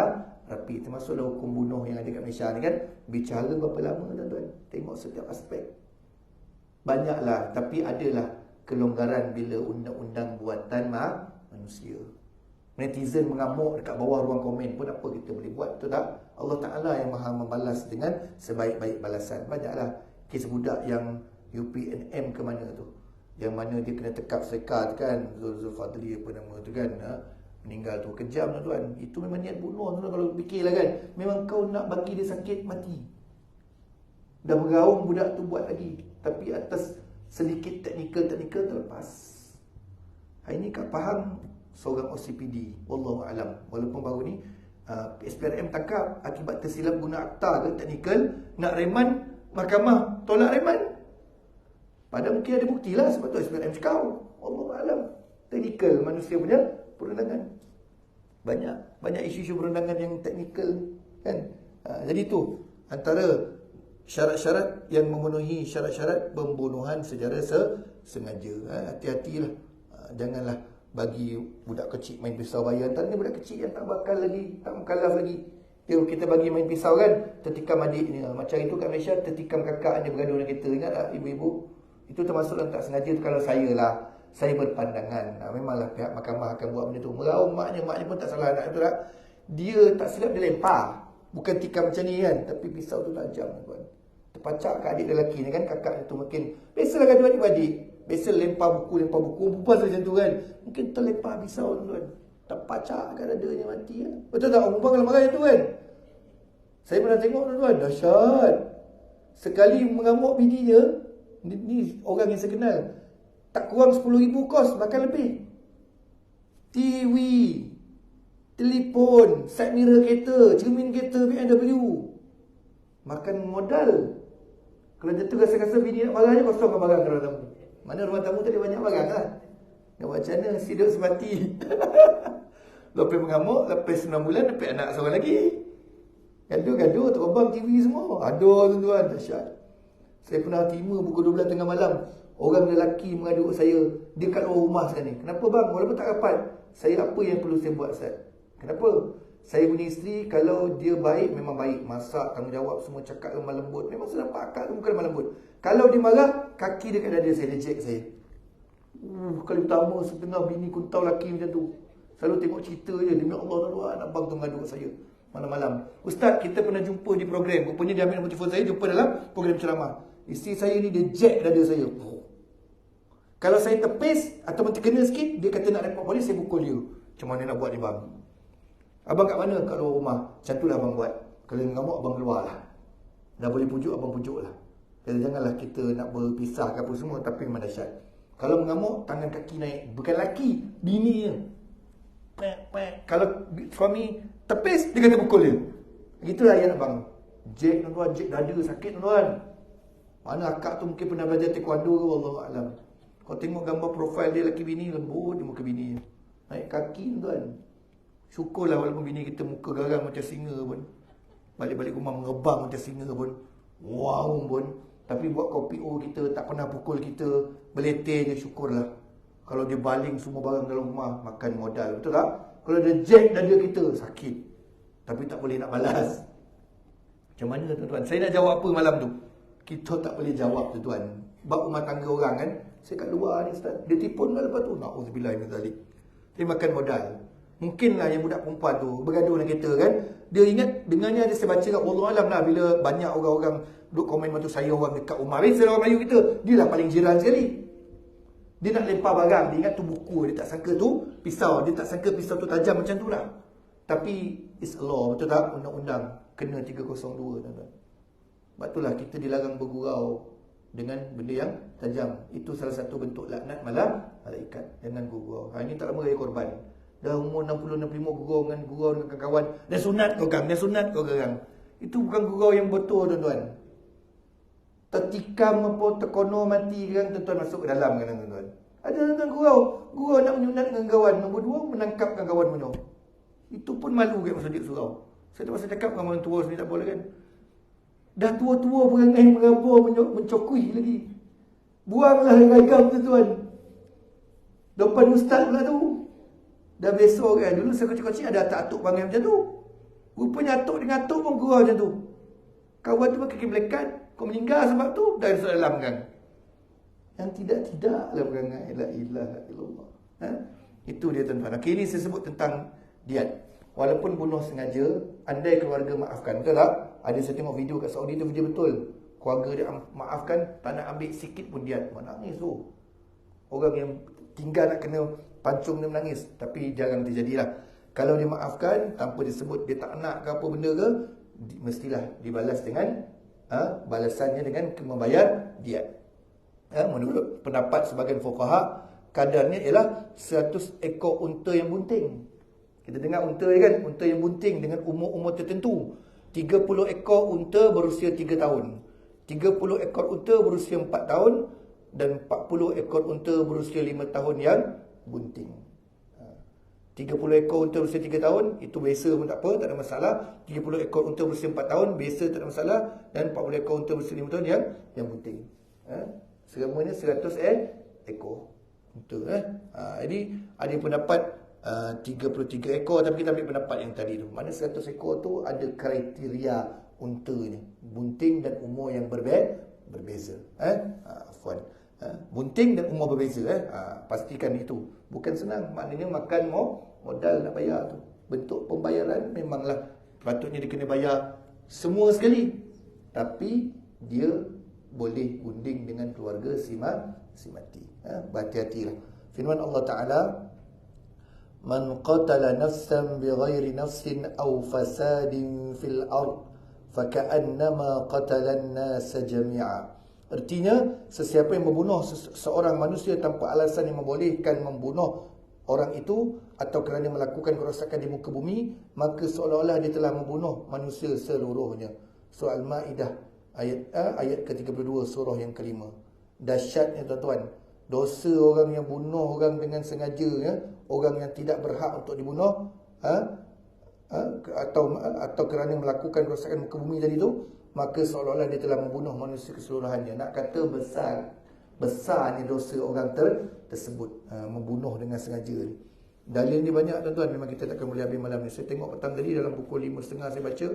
rapi. Termasuklah hukum bunuh yang ada kat Malaysia ni kan. Bicara berapa lama tuan-tuan, tengok setiap aspek. Banyaklah, tapi adalah kelonggaran bila undang-undang buatan manusia. Netizen mengamuk dekat bawah ruang komen pun apa kita boleh buat, betul tak? Allah Ta'ala yang maha membalas dengan sebaik-baik balasan. Banyaklah kes budak yang UPNM ke mana tu, yang mana dia kena tekap serika kan, Zulfadli apa nama tu kan, meninggal tu. Kejam tuan. Itu memang niat bunuh tuan, kalau fikirlah kan. Memang kau nak bagi dia sakit mati. Dah bergaung budak tu buat lagi, tapi atas sedikit teknikal terlepas. Hari ni Kak faham seorang OCPD, wallahu alam, walaupun baru ni SPRM tangkap akibat tersilap guna akta ke teknikal, nak reman, mahkamah tolak reman. Padahal mungkin ada bukti lah, sebab tu SPRM cakap, wallahu alam, teknikal manusia punya perundangan. Banyak isu-isu perundangan yang teknikal kan. Jadi tu antara syarat-syarat yang memenuhi syarat-syarat pembunuhan secara sengaja. Hati-hatilah, janganlah bagi budak kecil main pisau bayar. Antaranya budak kecil yang tak bakal lagi, tak mukallaf lagi, kita bagi main pisau kan, tertikam adik ni. Macam itu kat Malaysia, tertikam kakak dia bergaduh dengan kita. Ingat tak ibu-ibu? Itu termasuk dalam tak sengaja. Kalau saya berpandangan, memanglah pihak mahkamah akan buat benda tu. Meraung maknya pun tak salah nak, betul tak? Dia tak silap, dia lempar. Bukan tikam macam ni kan, tapi pisau tu tajam tuan. Terpacak kat adik lelaki ni kan, kakak tu makin biasalah gaduh adik-adik. Biasa lempar buku, perempuan macam tu kan. Mungkin terlempar pisau tuan, terpacak kat dadanya, mati kan. Betul tak? Orang perempuan kalau marah tu kan. Saya pernah tengok tuan, dahsyat. Sekali mengamuk bini dia, ni orang yang saya kenal, tak kurang 10,000 kos, bahkan lebih. TV, telefon, side mirror kereta, cermin kereta BMW. Makan modal. Kalau jatuh rasa-rasa bini nak marahnya, kosongkan barang ke ruang tamu. Mana rumah tamu tadi banyak barang lah. Nak buat macam mana? Hidup semati. Lepas mengamuk, lepas 9 bulan, dapat anak seorang lagi. Gaduh-gaduh, terbang TV semua. Aduh tuan-tuan, dahsyat. Saya pernah terima pukul 12 tengah malam, orang lelaki mengadu saya. Dia kat luar rumah sekarang ni. Kenapa bang? Walaupun tak rapat, saya apa yang perlu saya buat Ustaz? Kenapa? Saya punya isteri, kalau dia baik, memang baik. Masak, tanggungjawab, semua cakap lemah lembut. Memang saya nampak akak tu bukan lemah lembut. Kalau dia marah, kaki dia kat dada saya, dia jack saya. Kali pertama setengah bini kuntau laki macam tu. Selalu tengok cerita je, demi Allah tuan-tuan, abang tu mengadu kat saya malam-malam. Ustaz, kita pernah jumpa di program. Rupanya dia ambil nombor telefon saya, jumpa dalam program ceramah. Isteri saya ni, dia jack dada saya. Kalau saya tepis ataupun terkena sikit, dia kata nak report polis, saya pukul dia. Macam mana nak buat ni bang? Abang kat mana? Kat luar rumah. Macam tu lah abang buat. Kalau mengamuk, abang keluar lah. Dah boleh pujuk, abang pujuk lah. Jadi janganlah kita nak berpisah ke apa semua, tapi memang dahsyat. Kalau mengamuk, tangan kaki naik. Bukan laki, bini je. Kalau suami tepis, dia kata pukul dia. Itulah ayat abang. Jack tuan-tuan, jack dada sakit tuan-tuan. Mana akak tu mungkin pernah belajar taekwondo ke, wallahualam. Kau tengok gambar profil dia lelaki bini, lembut dia muka bini. Naik kaki tuan. Syukurlah walaupun bini kita muka garang macam singa pun, balik-balik rumah mengebang macam singa pun, wow pun. Tapi buat kopi kita tak pernah pukul kita, beletih je, syukurlah. Kalau dia baling semua barang dalam rumah, makan modal, betul tak? Kalau dia jack dada kita, sakit. Tapi tak boleh nak balas. Macam mana tuan-tuan? Saya nak jawab apa malam tu? Kita tak boleh jawab tuan-tuan. Bab rumah tangga orang kan, saya kat luar ni Ustaz, dia tipun lah lepas tu, na'udzubillah min zalik. Dia makan modal. Mungkinlah yang budak perempuan tu bergaduh dengan kita kan, dia ingat, dengannya ada saya baca kat Wallahualam lah, bila banyak orang-orang duk komen macam saya orang dekat rumah. Biasa orang Melayu kita, dia lah paling jiran sekali. Dia nak lempar barang, dia ingat tu buku, dia tak sangka tu pisau, dia tak sangka pisau tu tajam macam tu lah. Tapi it's a law, betul tak? Undang-undang kena 302 tuan-tuan. Sebab itulah kita dilarang bergurau dengan benda yang tajam. Itu salah satu bentuk laknat malaikat. Jangan gurau. Ini tak lama raya korban. Dah umur 60-65 gurau dengan kawan-kawan. Dah sunat kau garang. Itu bukan gurau yang betul tuan-tuan. Tertikam apa, terkono mati kan, tuan-tuan masuk ke dalam kan tuan-tuan. Ada tuan-tuan gurau nak menyunat dengan kawan. Nombor 2, menangkapkan kawan punya. Itu pun malu kat masjid surau. Saya tak pasal cakap dengan orang tua sendiri tak boleh kan. Dah tua-tua perangai meraba mencokui lagi. Buanglah ragam tuan. Depan ustaz pula tu. Dah besok kan. Dulu saya kecil-kecil ada atuk panggil macam tu. Rupanya atuk dengan atuk pun gurau macam tu. Kawan tu pakai melekat. Kau meninggal sebab tu. Dah masuk dalam kan. Yang tidak-tidaklah perangai. La ilaha illallah. Itu dia tuan-tuan. Okay, ini saya sebut tentang diat. Walaupun bunuh sengaja, andai keluarga maafkan. Betul tak? Ada saya tengok video kat Saudi tu, video betul. Keluarga dia maafkan, tak nak ambil sikit pun diat. Menangis tu. Orang yang tinggal nak kena pancung dia menangis. Tapi jarang terjadilah. Kalau dia maafkan, tanpa disebut dia tak nak ke apa benda ke, mestilah dibalas dengan balasannya dengan membayar diat. Menurut pendapat sebahagian fuqaha, kadarnya ialah 100 ekor unta yang bunting. Kita dengar unta kan, unta yang bunting dengan umur-umur tertentu. 30 ekor unta berusia 3 tahun. 30 ekor unta berusia 4 tahun. Dan 40 ekor unta berusia 5 tahun yang bunting. 30 ekor unta berusia 3 tahun, itu biasa pun tak apa, tak ada masalah. 30 ekor unta berusia 4 tahun, biasa tak ada masalah. Dan 40 ekor unta berusia 5 tahun yang bunting. Seramanya 100 ekor unta. Jadi ada pendapat 33 ekor, tapi kita ambil pendapat yang tadi tu. Mana 100 ekor tu ada kriteria untanya, bunting dan umur yang berbeza. Afwan. Bunting dan umur berbeza. Pastikan itu. Bukan senang. Maknanya makan modal nak bayar tu. Bentuk pembayaran memanglah patutnya dia kena bayar semua sekali. Tapi dia boleh unding dengan keluarga si mati. Berhati-hatilah. Firman Allah Ta'ala, Man qatala nafsan bighairi nafsin aw fasadin fil ard faka'annama qatalan nasa jami'a. Artinya, sesiapa yang membunuh seorang manusia tanpa alasan yang membolehkan membunuh orang itu atau kerana melakukan kerosakan di muka bumi, maka seolah-olah dia telah membunuh manusia seluruhnya. Surah Al-Ma'idah ayat ke-32 surah yang kelima. Dahsyatnya tuan-tuan, dosa orang yang bunuh orang dengan sengaja, orang yang tidak berhak untuk dibunuh, atau kerana melakukan kerosakan muka bumi tadi tu, maka seolah-olah dia telah membunuh manusia keseluruhannya. Nak kata besarnya dosa orang tersebut, membunuh dengan sengaja. Dalil ni banyak tuan-tuan, memang kita takkan boleh habis malam ni. Saya tengok petang tadi dalam pukul 5.30 saya baca,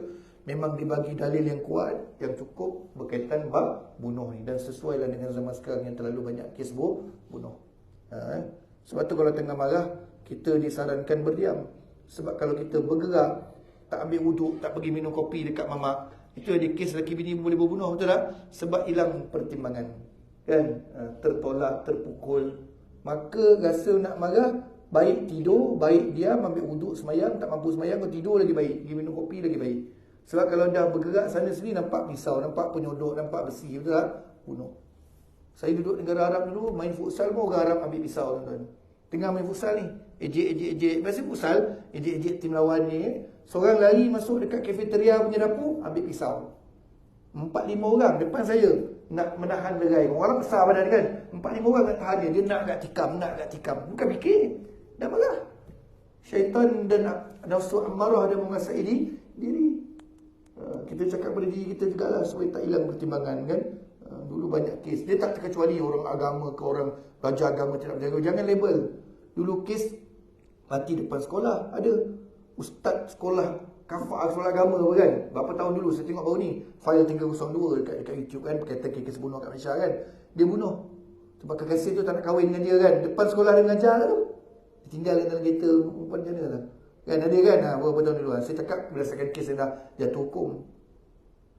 memang dibagi dalil yang kuat, yang cukup berkaitan bab bunuh ni. Dan sesuailah dengan zaman sekarang yang terlalu banyak kes bunuh. Sebab tu kalau tengah marah, kita disarankan berdiam. Sebab kalau kita bergerak, tak ambil wuduk, tak pergi minum kopi dekat mamak, itu ada kes lelaki bini boleh berbunuh, betul tak? Sebab hilang pertimbangan, kan? Tertolak, terpukul. Maka rasa nak marah, baik tidur, baik diam, ambil wuduk, semayang. Tak mampu semayang, kau tidur lagi baik, pergi minum kopi lagi baik. Sebab kalau dah bergerak sana sini, nampak pisau, nampak penyodok, nampak besi, betul tak? Bunuh. Saya duduk negara Arab dulu, main futsal pun orang Arab ambil pisau, tuan-tuan. Tengah main futsal ni, ejek. Biasa futsal, ejek tim lawan ni, seorang lari masuk dekat kafeteria punya dapur, ambil pisau. 4-5 orang depan saya nak menahan lerai. Orang besar badan kan, 4-5 orang nak tahan dia. Dia nak kat tikam. Bukan fikir, dah marah. Syaitan dan nafsu amarah ada menguasai diri. Kita cakap pada diri kita jugalah supaya tak hilang pertimbangan, kan. Dulu banyak kes. Dia tak terkecuali orang agama ke orang pelajar agama tidak berjaga. Jangan label. Dulu kes mati depan sekolah. Ada ustaz sekolah kafar sekolah agama kan. Berapa tahun dulu saya tengok baru ni, file 302 dekat YouTube kan, berkaitan kes bunuh kat Malaysia kan. Dia bunuh sebab kekasih tu tak nak kahwin dengan dia kan. Depan sekolah dia mengajar tu. Dia tinggal dalam kereta perempuan macam mana lah. Kan ada kan, berapa tahun dulu. Saya cakap berdasarkan kes yang dah jatuh hukum.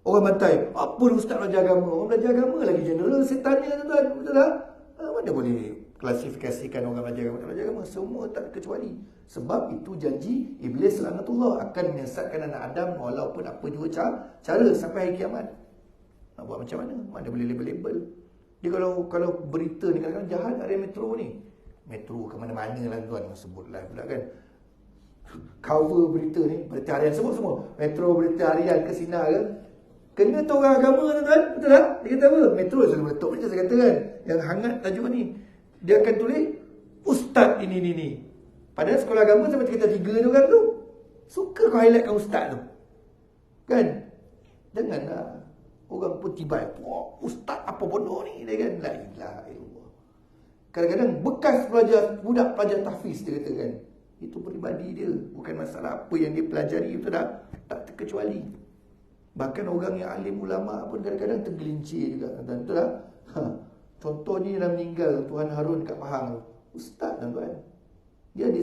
Orang bantai, apa ustaz belajar agama? Orang belajar agama lagi general setannya tuan-tuan, betul tak? Mana boleh klasifikasikan orang belajar agama tak belajar agama? Semua tak kecuali. Sebab itu janji Iblis laknatullah akan menyesatkan anak Adam walaupun apa juga cara sampai hari kiamat. Nak buat macam mana? Mana boleh label-label. Dia kalau berita ni kadang-kadang jahat ada metro ni. Metro ke mana-mana lah tuan, sebut live pula kan. Cover berita ni, berita harian sebut semua. Metro berita harian ke Sinar ke. Kena tu orang agama tuan-tuan, betul tak? Dia kata apa? Metro selalu meletup macam saya kata kan. Yang hangat tajuk ni. Dia akan tulis Ustaz ini. Padahal sekolah agama sampai kita 3 tu kan tu. Suka kau highlightkan ustaz tu. Kan? Janganlah orang pun tiba, wah, ustaz apa bodoh ni, dia kan. La ilaha illallah. Kadang-kadang bekas budak pelajar tahfiz dia kata kan, itu peribadi dia, bukan masalah apa yang dia pelajari itu dah tak terkecuali. Bahkan orang yang alim ulama pun kadang-kadang tergelincir juga. Dan betul tak? Contohnya dah meninggal Tuan Harun kat Pahang, ustaz tuan-tuan. Dia ada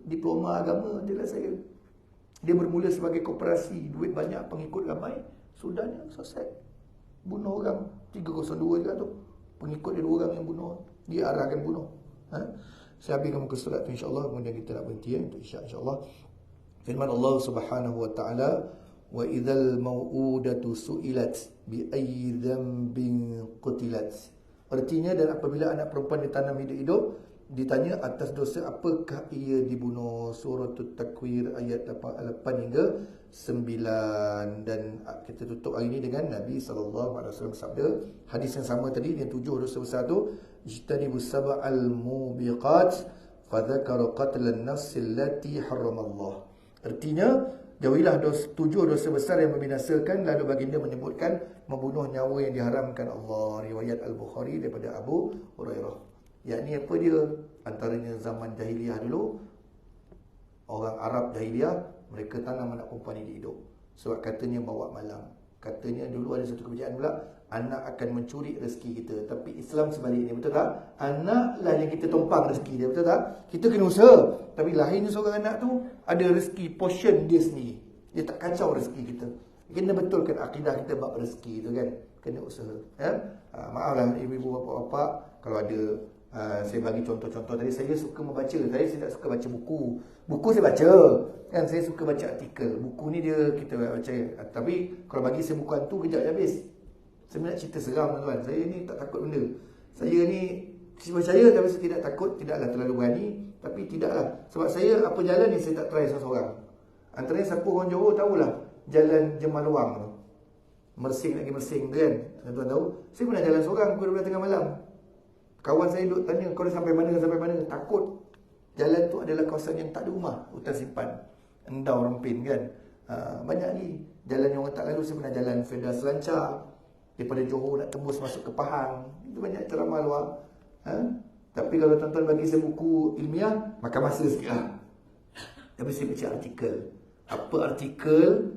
diploma agama adalah saya. Dia bermula sebagai koperasi, duit banyak, pengikut ramai. Sudahnya selesai. Bunuh orang 302 juga tu. Pengikut dia 2 orang yang bunuh. Dia arahkan bunuh. Saya habiskan muka surat tu insya-Allah, kemudian kita nak berhenti untuk insya-Allah. Firman Allah Subhanahu wa taala, wa idzal mau'udatu su'ilat bi ayyi dhanbin qutilat. Artinya, dan apabila anak perempuan ditanam hidup-hidup, ditanya atas dosa apakah ia dibunuh. Surah At-Takwir ayat 8 hingga 9. Dan kita tutup hari ini dengan Nabi SAW sabda, hadis yang sama tadi, yang 7 dosa besar tu, ijtanibus sab'al mubiqat fadzakara qatlan nafs allati harramallah. Artinya, jauhilah 7 dosa besar yang membinasakan, lalu baginda menyebutkan membunuh nyawa yang diharamkan Allah. Riwayat Al-Bukhari daripada Abu Hurairah. Yakni apa dia? Antaranya zaman jahiliah dulu, orang Arab jahiliah, mereka tanam anak perempuan ini hidup. Sebab katanya bawa malam. Katanya dulu ada satu kebiasaan pula, anak akan mencuri rezeki kita. Tapi Islam sebaliknya, betul tak? Anaklah yang kita tumpang rezeki dia, betul tak? Kita kena usaha. Tapi lahirnya seorang anak tu ada rezeki, portion dia sendiri. Dia tak kacau rezeki kita. Kena betulkan akidah kita bab rezeki tu kan. Kena usaha. Maaflah ibu-ibu, bapa-bapa, kalau ada saya bagi contoh-contoh tadi. Saya suka membaca. Saya tak suka baca buku. Buku saya baca kan, saya suka baca artikel. Buku ni dia kita baca. Tapi kalau bagi saya buku hantu, kejap je habis. Saya nak cerita seram tuan-tuan. Saya ni tak takut benda. Saya ni percaya, tapi saya tidak takut. Tidaklah terlalu berani, tapi tidaklah. Sebab saya apa jalan ni saya tak try seorang-seorang. Antaranya siapa orang Johor tahulah jalan Jemal Luang tu, Mersing lagi Mersing tu kan, tuan-tuan tahu. Saya pernah jalan seorang pukul 12 tengah malam. Kawan saya duduk tanya, kau dah sampai mana? Sampai mana? Takut. Jalan tu adalah kawasan yang tak ada rumah, hutan simpan, Endau, Rempin kan. Banyak lagi jalan yang orang tak lalu. Saya pernah jalan Feda Selancar, daripada Johor nak tembus masuk ke Pahang. Itu banyak ceramah luar. Tapi kalau tuan-tuan bagi saya buku ilmiah, makan masa sikit lah. Tapi saya baca artikel. Apa artikel,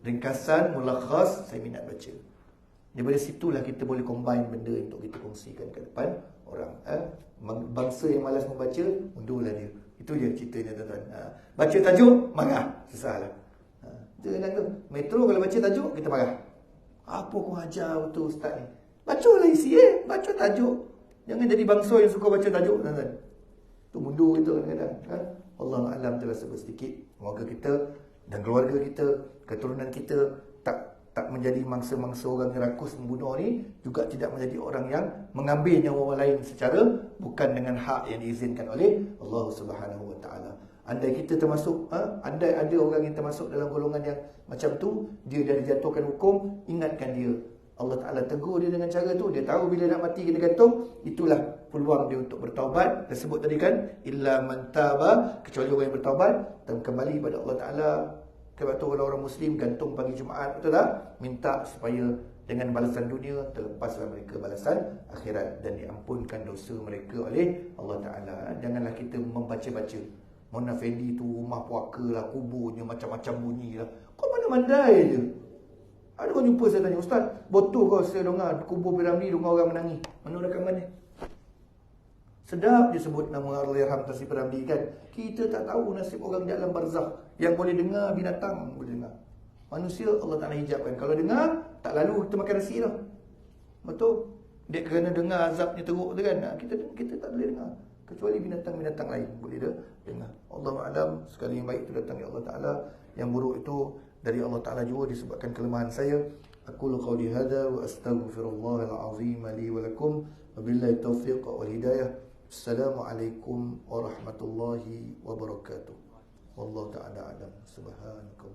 ringkasan, mulakhas, saya minat baca. Daripada situlah kita boleh combine benda untuk kita kongsikan ke depan orang. Bangsa yang malas membaca, undurlah dia. Itu dia ceritanya tuan-tuan. Baca tajuk, marah. Susahlah. Jangan tu. Metro kalau baca tajuk, kita marah. Apa kau ajar betul ustaz ni? Bacalah isi baca tajuk. Jangan jadi bangsa yang suka baca tajuk, tuan-tuan. Tu mundur kita kadang-kadang. Allahu a'lam, telah sebut sedikit. Semoga kita dan keluarga kita, keturunan kita tak menjadi mangsa-mangsa orang yang rakus membunuh ni, juga tidak menjadi orang yang mengambil nyawa orang lain secara bukan dengan hak yang diizinkan oleh Allah Subhanahu wa taala. Andai kita termasuk, andai ada orang yang termasuk dalam golongan yang macam tu, dia dah dijatuhkan hukum, ingatkan dia. Allah Ta'ala tegur dia dengan cara tu. Dia tahu bila nak mati kena gantung. Itulah peluang dia untuk bertaubat. Dia sebut tadi kan, illa man taba, kecuali orang yang bertaubat dan kembali pada Allah Ta'ala. Sebab tu orang Muslim gantung pagi Jumaat, betul tak? Minta supaya dengan balasan dunia terlepaslah mereka balasan akhirat dan diampunkan dosa mereka oleh Allah Ta'ala. Janganlah kita membaca-baca. Mona Fendi tu rumah puaka lah, kuburnya macam-macam bunyi lah. Kau mana mandai je. Ada orang jumpa saya tanya, ustaz, betul kau saya dengar kubur Piramli dengar orang menangis. Mana rakaman ni? Sedap dia sebut nama Allahyarham Tasib Piramli kan. Kita tak tahu nasib orang di alam barzakh. Yang boleh dengar binatang boleh dengar. Manusia Allah Ta'ala hijabkan. Kalau dengar, tak lalu kita makan nasi dah. Betul? Dia kerana dengar azabnya teruk tu kan. Kita tak boleh dengar. Kecuali binatang-binatang lain boleh dengar. Allahu'alam, sekali yang baik itu datang dari Allah Ta'ala. Yang buruk itu dari Allah Ta'ala juga disebabkan kelemahan saya. Aqulu qawli hadha wa astaghfirullahal azim li wa lakum. Wabillahi taufiq wal hidayah. Assalamualaikum warahmatullahi wabarakatuh. Wallahu ta'ala alam. Subhanakallah.